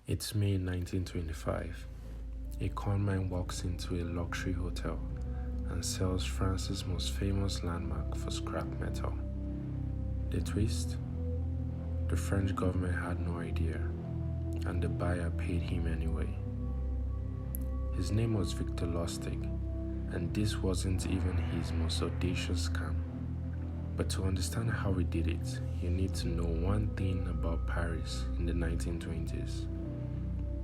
It's May 1925. A conman walks into a luxury hotel and sells France's most famous landmark for scrap metal. The twist? The French government had no idea, and the buyer paid him anyway. His name was Victor Lustig, and this wasn't even his most audacious scam. But to understand how he did it, you need to know one thing about Paris in the 1920s.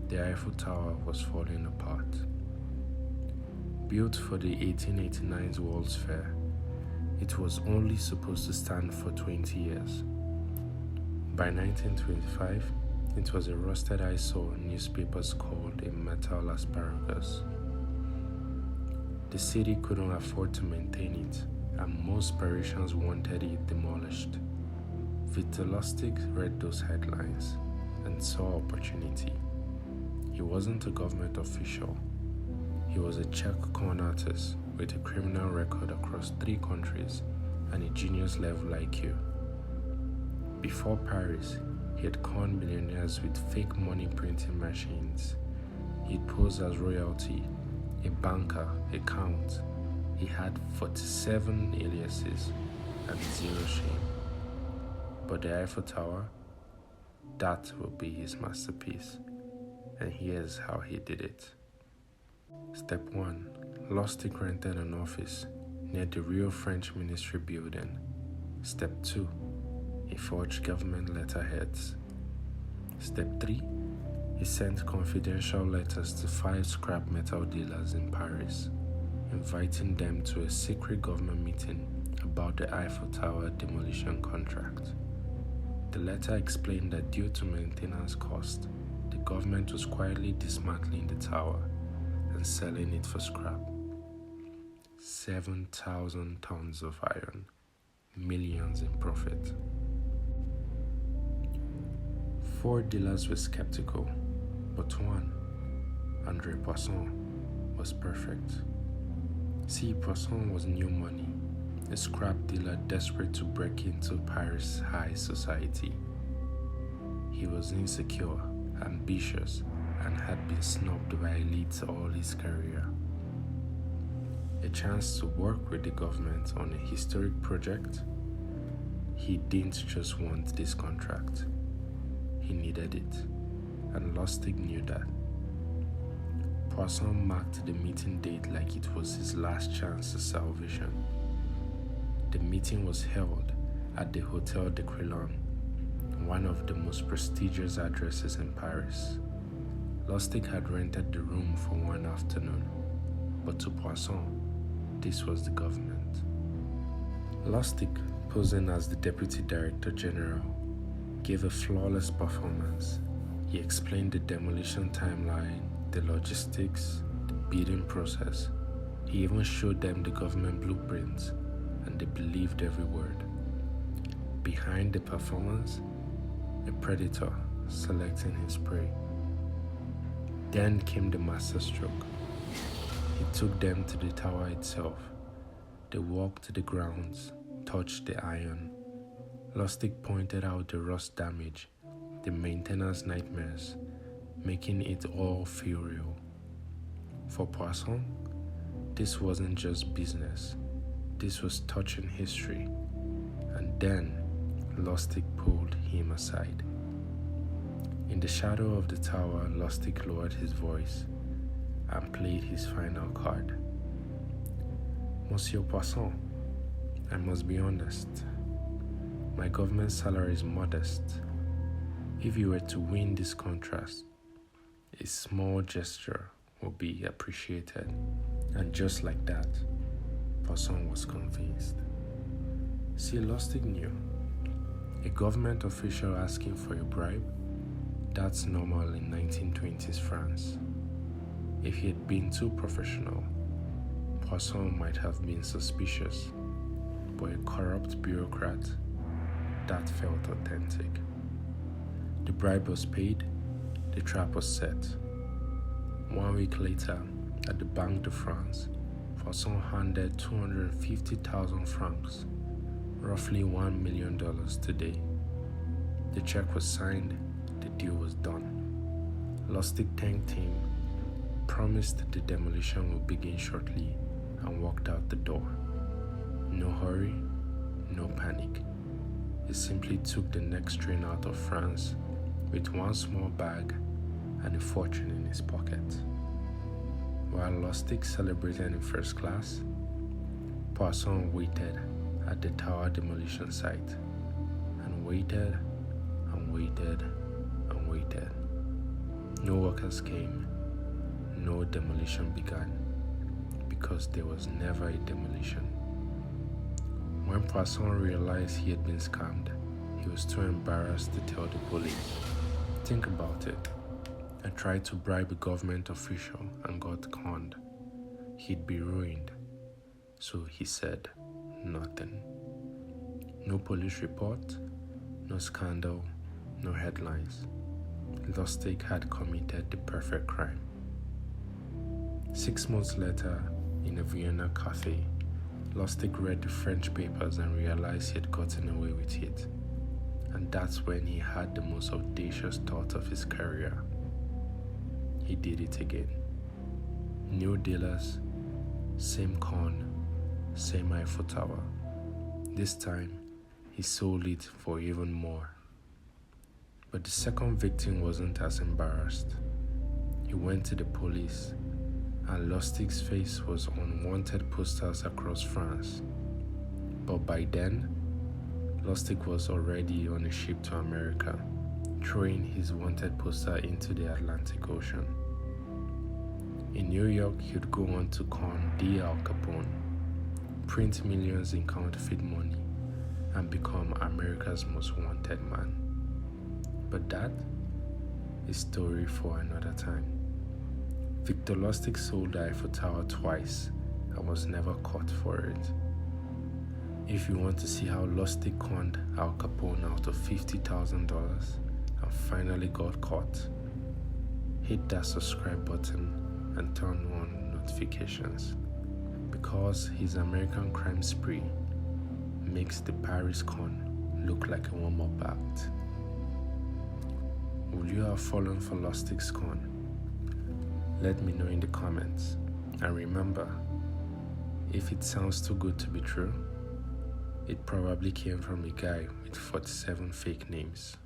The Eiffel Tower was falling apart. Built for the 1889 World's Fair, it was only supposed to stand for 20 years. By 1925, it was a rusted eyesore newspapers called a metal asparagus. The city couldn't afford to maintain it, and most Parisians wanted it demolished. Victor Lustig read those headlines and saw opportunity. He wasn't a government official. He was a Czech con artist with a criminal record across 3 countries and a genius level IQ. Before Paris, he had conned millionaires with fake money printing machines. He'd posed as royalty, a banker, a count. He had 47 aliases and 0 shame. But the Eiffel Tower, that will be his masterpiece. And here's how he did it. Step 1. Lustig rented an office near the real French ministry building. Step 2. He forged government letterheads. Step 3. He sent confidential letters to 5 scrap metal dealers in Paris, inviting them to a secret government meeting about the Eiffel Tower demolition contract. The letter explained that due to maintenance costs, the government was quietly dismantling the tower and selling it for scrap. 7,000 tons of iron, millions in profit. 4 dealers were skeptical, but one, André Poisson, was perfect. See, Poisson was new money, a scrap dealer desperate to break into Paris high society. He was insecure, ambitious, and had been snubbed by elites all his career. A chance to work with the government on a historic project? He didn't just want this contract. He needed it, and Lustig knew that. Poisson marked the meeting date like it was his last chance at salvation. The meeting was held at the Hôtel de Crillon, one of the most prestigious addresses in Paris. Lustig had rented the room for one afternoon, but to Poisson, this was the government. Lustig, posing as the Deputy Director General, gave a flawless performance. He explained the demolition timeline, the logistics, the bidding process. He even showed them the government blueprints, and they believed every word. Behind the performance, a predator selecting his prey. Then came the masterstroke. He took them to the tower itself. They walked the grounds, touched the iron. Lustig pointed out the rust damage, the maintenance nightmares, making it all feel real. For Poisson, this wasn't just business. This was touching history. And then Lustig pulled him aside. In the shadow of the tower, Lustig lowered his voice and played his final card. Monsieur Poisson, I must be honest. My government salary is modest. If you were to win this contract, a small gesture will be appreciated. And just like that, Poisson was convinced. See, Lustig knew. A government official asking for a bribe, that's normal in 1920s France. If he had been too professional, Poisson might have been suspicious, but a corrupt bureaucrat, that felt authentic. The bribe was paid, the trap was set. 1 week later, at the Banque de France, Poisson handed 250,000 francs, roughly $1 million today. The check was signed, the deal was done. Lustig thanked him, promised the demolition would begin shortly, and walked out the door. No hurry, no panic. He simply took the next train out of France with one small bag and a fortune in his pocket. While Lustig celebrated in first class, Poisson waited at the tower demolition site and waited and waited and waited. No workers came, no demolition began, because there was never a demolition. When Poisson realized he had been scammed, he was too embarrassed to tell the police. Think about it. I tried to bribe a government official and got conned. He'd be ruined. So he said nothing. No police report, no scandal, no headlines. Lustig had committed the perfect crime. 6 months later, in a Vienna cafe, Lustig read the French papers and realized he had gotten away with it. And that's when he had the most audacious thought of his career. He did it again. New dealers, same con, same Eiffel Tower. This time, he sold it for even more. But the second victim wasn't as embarrassed. He went to the police, and Lustig's face was on wanted posters across France. But by then, Lustig was already on a ship to America, throwing his wanted poster into the Atlantic Ocean. In New York, he'd go on to con Al Capone, print millions in counterfeit money, and become America's most wanted man. But that is story for another time. Victor Lustig sold the Eiffel Tower twice and was never caught for it. If you want to see how Lustig conned Al Capone out of $50,000 and finally got caught, hit that subscribe button and turn on notifications, because his American crime spree makes the Paris con look like a warm-up act. Will you have fallen for Lustig's con? Let me know in the comments. And remember, if it sounds too good to be true, it probably came from a guy with 47 fake names.